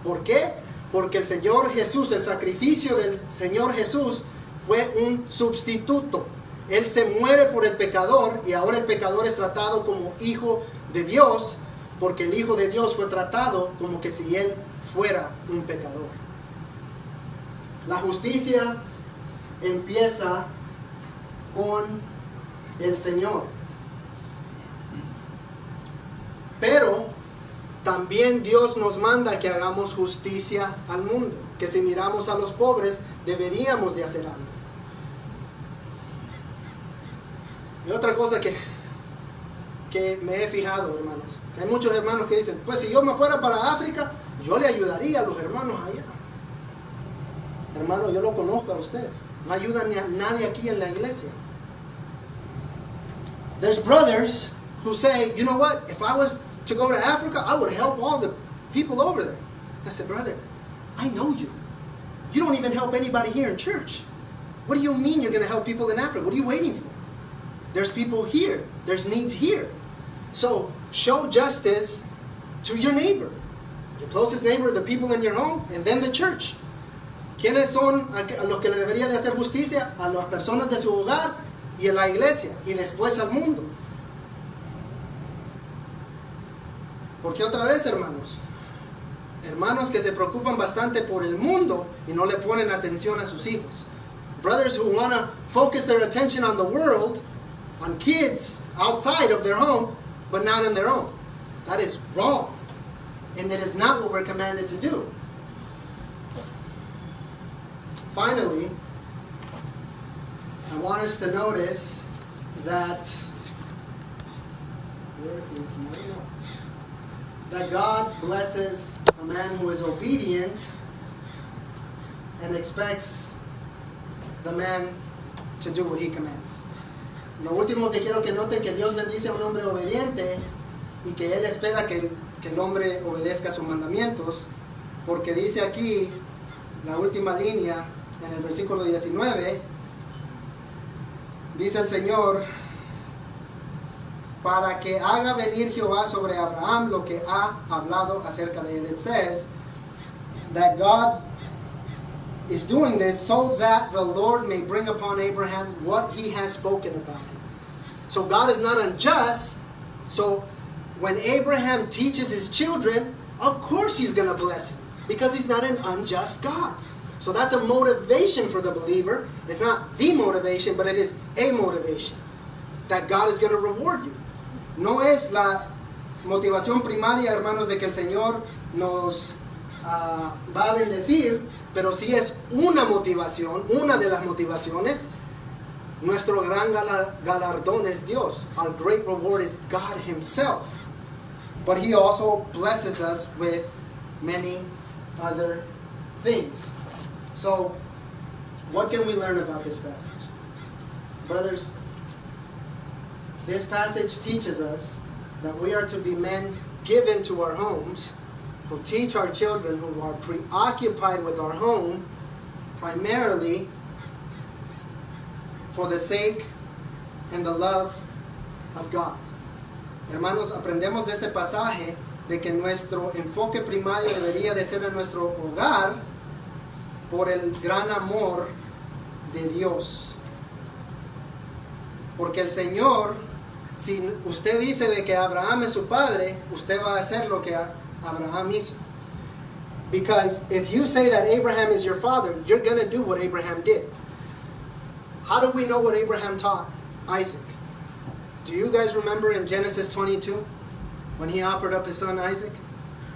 ¿Por qué? Porque el Señor Jesús, el sacrificio del Señor Jesús fue un sustituto. Él se muere por el pecador y ahora el pecador es tratado como hijo de Dios, porque el Hijo de Dios fue tratado como que si él fuera un pecador. La justicia empieza con el Señor. Pero también Dios nos manda que hagamos justicia al mundo, que si miramos a los pobres deberíamos de hacer algo. Y otra cosa que me he fijado, hermanos, hay muchos hermanos que dicen, pues si yo me fuera para África, yo le ayudaría a los hermanos allá. Hermano, yo lo conozco a usted. No ayuda ni a nadie aquí en la iglesia. There's brothers who say, you know what, if I was to go to Africa, I would help all the people over there. I said, brother, I know you. You don't even help anybody here in church. What do you mean you're going to help people in Africa? What are you waiting for? There's people here. There's needs here. So show justice to your neighbor. Your closest neighbor, the people in your home, and then the church. ¿Quiénes son a los que le debería de hacer justicia? A las personas de su hogar y a la iglesia, y después al mundo. Porque otra vez, hermanos, hermanos que se preocupan bastante por el mundo y no le ponen atención a sus hijos. Brothers who want to focus their attention on the world, on kids outside of their home, but not in their own. That is wrong. And that is not what we're commanded to do. Finally, I want us to notice that that God blesses a man who is obedient and expects the man to do what he commands. Lo último que quiero que noten, que Dios bendice a un hombre obediente y que Él espera que el hombre obedezca sus mandamientos, porque dice aquí, la última línea, en el versículo 19, dice el Señor, para que haga venir Jehová sobre Abraham lo que ha hablado acerca de él. It says that God is doing this so that the Lord may bring upon Abraham what he has spoken about him. So God is not unjust. So when Abraham teaches his children, of course he's going to bless him, because he's not an unjust God. So that's a motivation for the believer. It's not the motivation, but it is a motivation that God is going to reward you. No es la motivación primaria, hermanos, de que el Señor nos va a bendecir, pero sí es una motivación, una de las motivaciones. Nuestro gran galardón es Dios. Our great reward is God Himself. But He also blesses us with many other things. So, what can we learn about this passage? Brothers, this passage teaches us that we are to be men given to our homes, who teach our children, who are preoccupied with our home, primarily for the sake and the love of God. Hermanos, aprendemos de este pasaje de que nuestro enfoque primario debería de ser en nuestro hogar por el gran amor de Dios. Porque el Señor, si usted dice de que Abraham es su padre, usted va a hacer lo que Abraham hizo. Because if you say that Abraham is your father, you're going to do what Abraham did. How do we know what Abraham taught Isaac? Do you guys remember in Genesis 22 when he offered up his son Isaac?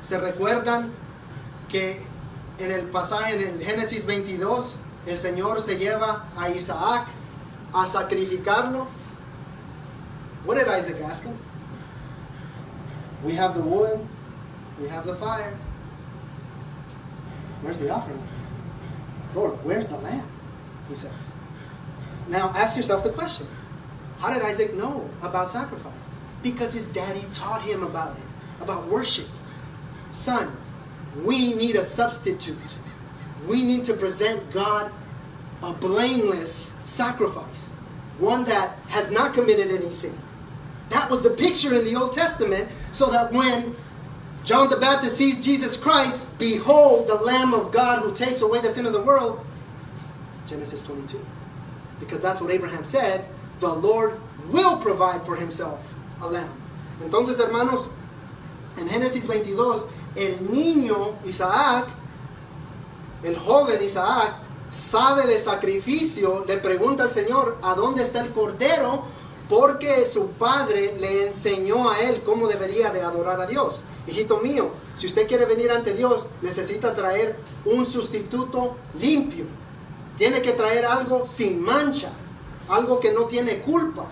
¿Se recuerdan que en el pasaje en el Génesis 22 el Señor se lleva a Isaac a sacrificarlo? What did Isaac ask him? We have the wood, we have the fire. Where's the offering? Lord, where's the lamb? He says. Now ask yourself the question. How did Isaac know about sacrifice? Because his daddy taught him about it, about worship. Son, we need a substitute. We need to present God a blameless sacrifice. One that has not committed any sin. That was the picture in the Old Testament, so that when John the Baptist sees Jesus Christ, behold the Lamb of God who takes away the sin of the world. Genesis 22. Because that's what Abraham said, the Lord will provide for himself a lamb. Entonces, hermanos, en Génesis 22, el niño Isaac, el joven Isaac, sabe de sacrificio, le pregunta al Señor, ¿a dónde está el cordero? Porque su padre le enseñó a él cómo debería de adorar a Dios. Hijito mío, si usted quiere venir ante Dios, necesita traer un sustituto limpio. Tiene que traer algo sin mancha, algo que no tiene culpa.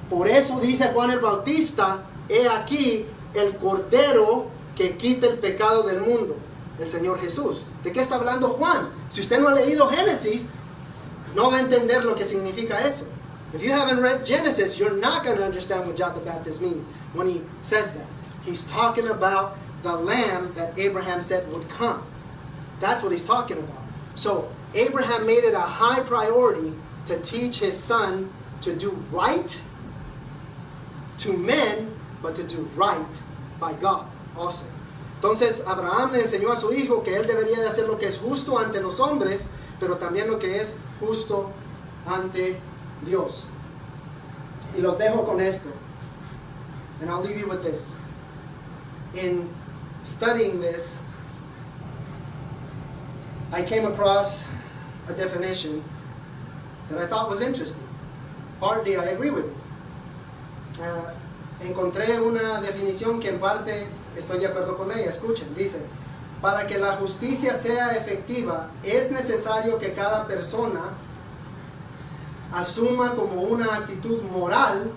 Por eso dice Juan el Bautista, he aquí el cordero que quita el pecado del mundo, el Señor Jesús. ¿De qué está hablando Juan? Si usted no ha leído Génesis, no va a entender lo que significa eso. If you haven't read Genesis, you're not going to understand what John the Baptist means when he says that. He's talking about the lamb that Abraham said would come. That's what he's talking about. So Abraham made it a high priority to teach his son to do right to men, but to do right by God also. Entonces Abraham le enseñó a su hijo que él debería de hacer lo que es justo ante los hombres, pero también lo que es justo ante Dios. Y los dejo con esto. And I'll leave you with this. In studying this, I came across a definition that I thought was interesting. Partly I agree with it. Encontré una definición que en parte estoy de acuerdo con ella. Escuchen, dice: para que la justicia sea efectiva, es necesario que cada persona asuma como una actitud moral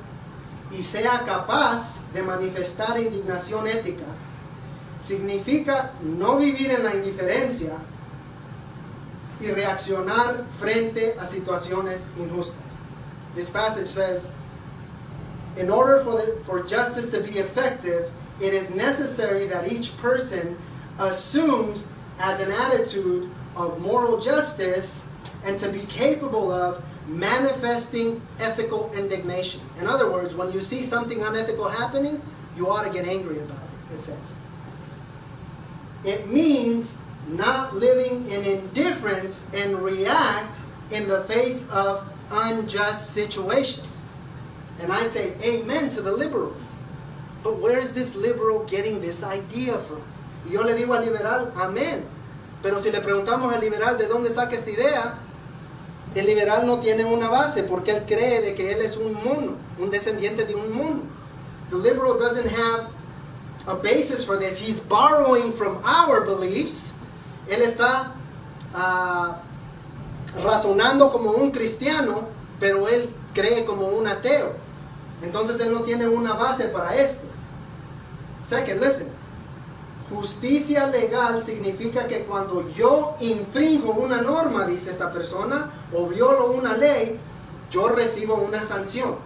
y sea capaz de manifestar indignación ética. Significa no vivir en la indiferencia y reaccionar frente a situaciones injustas. This passage says, in order for justice to be effective, it is necessary that each person assumes as an attitude of moral justice and to be capable of manifesting ethical indignation. In other words, when you see something unethical happening, you ought to get angry about it, it says. It means not living in indifference and react in the face of unjust situations. And I say amen to the liberal. But where is this liberal getting this idea from? Y yo le digo al liberal, amén. Pero si le preguntamos al liberal de dónde saca esta idea, el liberal no tiene una base porque él cree de que él es un mono, un descendiente de un mono. The liberal doesn't have a basis for this. He's borrowing from our beliefs. Él está razonando como un cristiano, pero él cree como un ateo. Entonces él no tiene una base para esto. Second, listen. Justicia legal significa que cuando yo infringo una norma, dice esta persona, o violo una ley, yo recibo una sanción.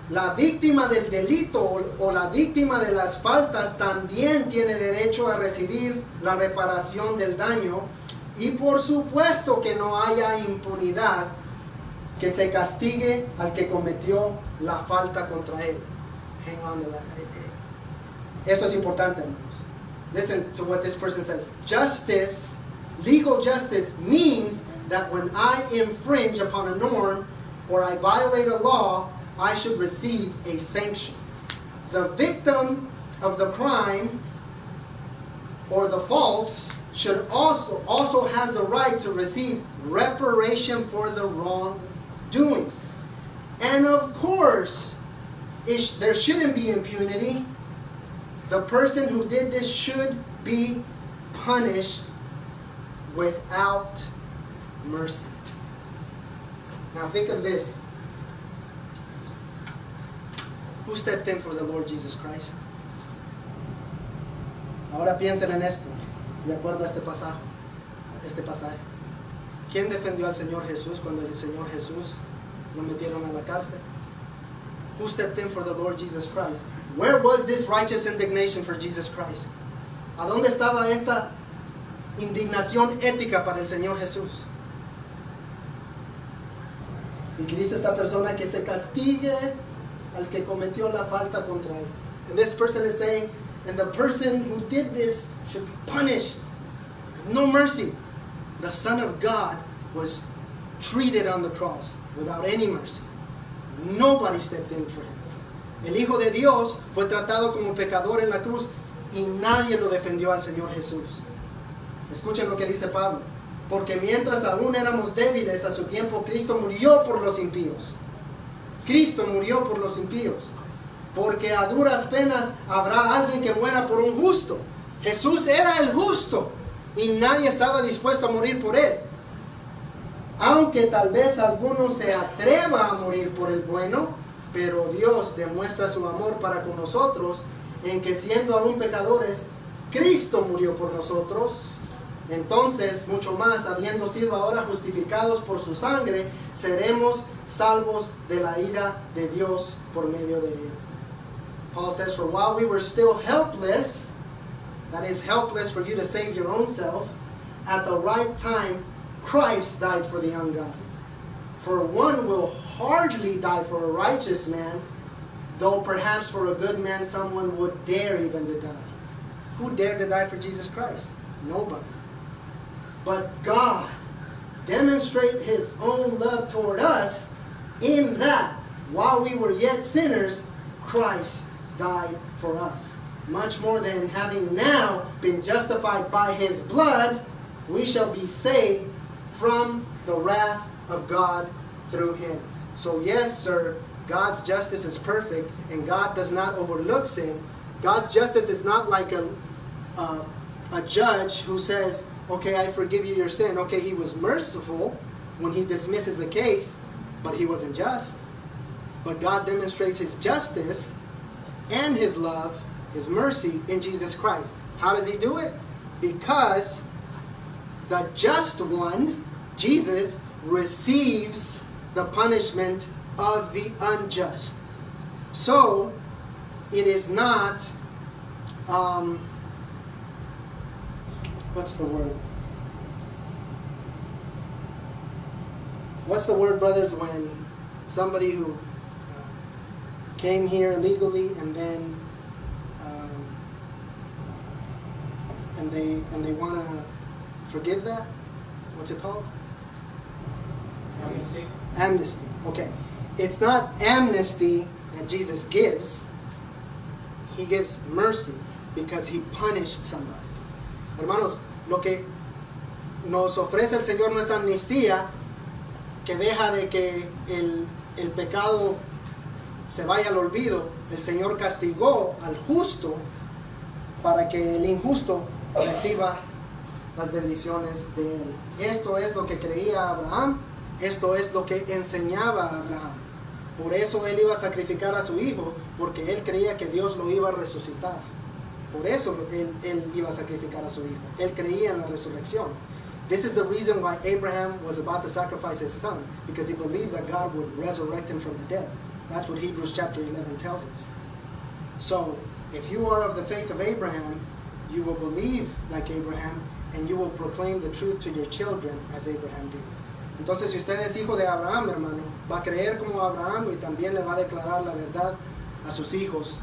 La víctima del delito o la víctima de las faltas también tiene derecho a recibir la reparación del daño, y por supuesto que no haya impunidad, que se castigue al que cometió la falta contra él. Hang on to that. Eso es importante, hermanos. Listen to what this person says. Justice, legal justice, means that when I infringe upon a norm or I violate a law, I should receive a sanction. The victim of the crime or the faults should also has the right to receive reparation for the wrongdoing. And of course, there shouldn't be impunity. The person who did this should be punished without mercy. Now think of this. Who stepped in for the Lord Jesus Christ? Ahora piensen en esto, de acuerdo a este pasaje. ¿Quién defendió al Señor Jesús cuando el Señor Jesús lo metieron a la cárcel? Who stepped in for the Lord Jesus Christ? Where was this righteous indignation for Jesus Christ? ¿A dónde estaba esta indignación ética para el Señor Jesús? Y que dice esta persona que se castigue al que cometió la falta contra él. And this person is saying, and the person who did this should be punished. No mercy. The Son of God was treated on the cross without any mercy. Nobody stepped in for him. El Hijo de Dios fue tratado como pecador en la cruz y nadie lo defendió al Señor Jesús. Escuchen lo que dice Pablo. Porque mientras aún éramos débiles a su tiempo, Cristo murió por los impíos. Cristo murió por los impíos. Porque a duras penas habrá alguien que muera por un justo. Jesús era el justo y nadie estaba dispuesto a morir por él. Aunque tal vez alguno se atreva a morir por el bueno, pero Dios demuestra su amor para con nosotros en que siendo aún pecadores, Cristo murió por nosotros. Entonces, mucho más, habiendo sido ahora justificados por su sangre, seremos salvos de la ira de Dios por medio de él. Paul says, for while we were still helpless, that is helpless for you to save your own self, at the right time, Christ died for the ungodly. For one will hardly die for a righteous man, though perhaps for a good man someone would dare even to die. Who dared to die for Jesus Christ? Nobody. But God demonstrated his own love toward us in that while we were yet sinners, Christ died for us. Much more than having now been justified by his blood, we shall be saved from the wrath of God through him. So yes, sir, God's justice is perfect and God does not overlook sin. God's justice is not like a judge who says, okay, I forgive you your sin. Okay, he was merciful when he dismisses a case, but he wasn't just. But God demonstrates his justice and his love, his mercy in Jesus Christ. How does he do it? Because the just one, Jesus, receives the punishment of the unjust. So, it is not, what's the word? What's the word, brothers, when somebody who came here illegally and then and they want to forgive that? What's it called? Amnesty. Amnesty. Okay. It's not amnesty that Jesus gives. He gives mercy because he punished somebody. Hermanos, lo que nos ofrece el Señor no es amnistía que deja de que el pecado se vaya al olvido. El Señor castigó al justo para que el injusto reciba las bendiciones de él. Esto es lo que creía Abraham. Esto es lo que enseñaba a Abraham. Por eso él iba a sacrificar a su hijo, porque él creía que Dios lo iba a resucitar. Por eso él iba a sacrificar a su hijo. Él creía en la resurrección. This is the reason why Abraham was about to sacrifice his son, because he believed that God would resurrect him from the dead. That's what Hebrews chapter 11 tells us. So, if you are of the faith of Abraham, you will believe like Abraham, and you will proclaim the truth to your children as Abraham did. Entonces, si usted es hijo de Abraham, hermano, va a creer como Abraham y también le va a declarar la verdad a sus hijos,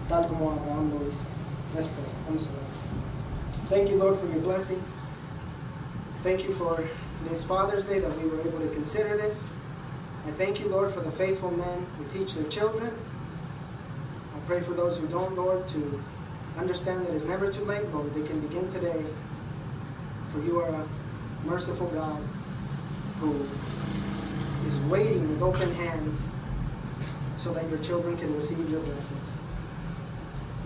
tal como Abraham lo hizo. Let's pray. Vamos a orar. Thank you, Lord, for your blessing. Thank you for this Father's Day that we were able to consider this. I thank you, Lord, for the faithful men who teach their children. I pray for those who don't, Lord, to understand that it's never too late, Lord. They can begin today, for you are a merciful God who is waiting with open hands so that your children can receive your blessings.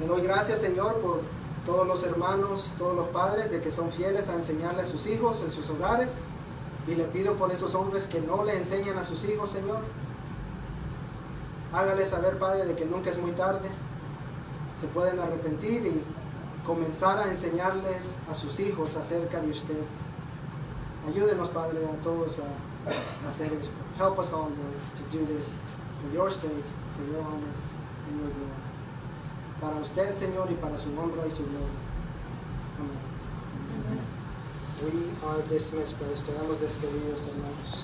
Le doy gracias, Señor, por todos los hermanos, todos los padres de que son fieles a enseñarle a sus hijos en sus hogares. Y le pido por esos hombres que no le enseñan a sus hijos, Señor. Hágale saber, Padre, de que nunca es muy tarde. Se pueden arrepentir y comenzar a enseñarles a sus hijos acerca de usted. Ayúdenos, Padre, a todos a hacer esto. Help us all, Lord, to do this for your sake, for your honor and your glory. Para usted, Señor, y para su honra y su gloria. Amén. We are dismissed, brothers. Quedamos despedidos, hermanos.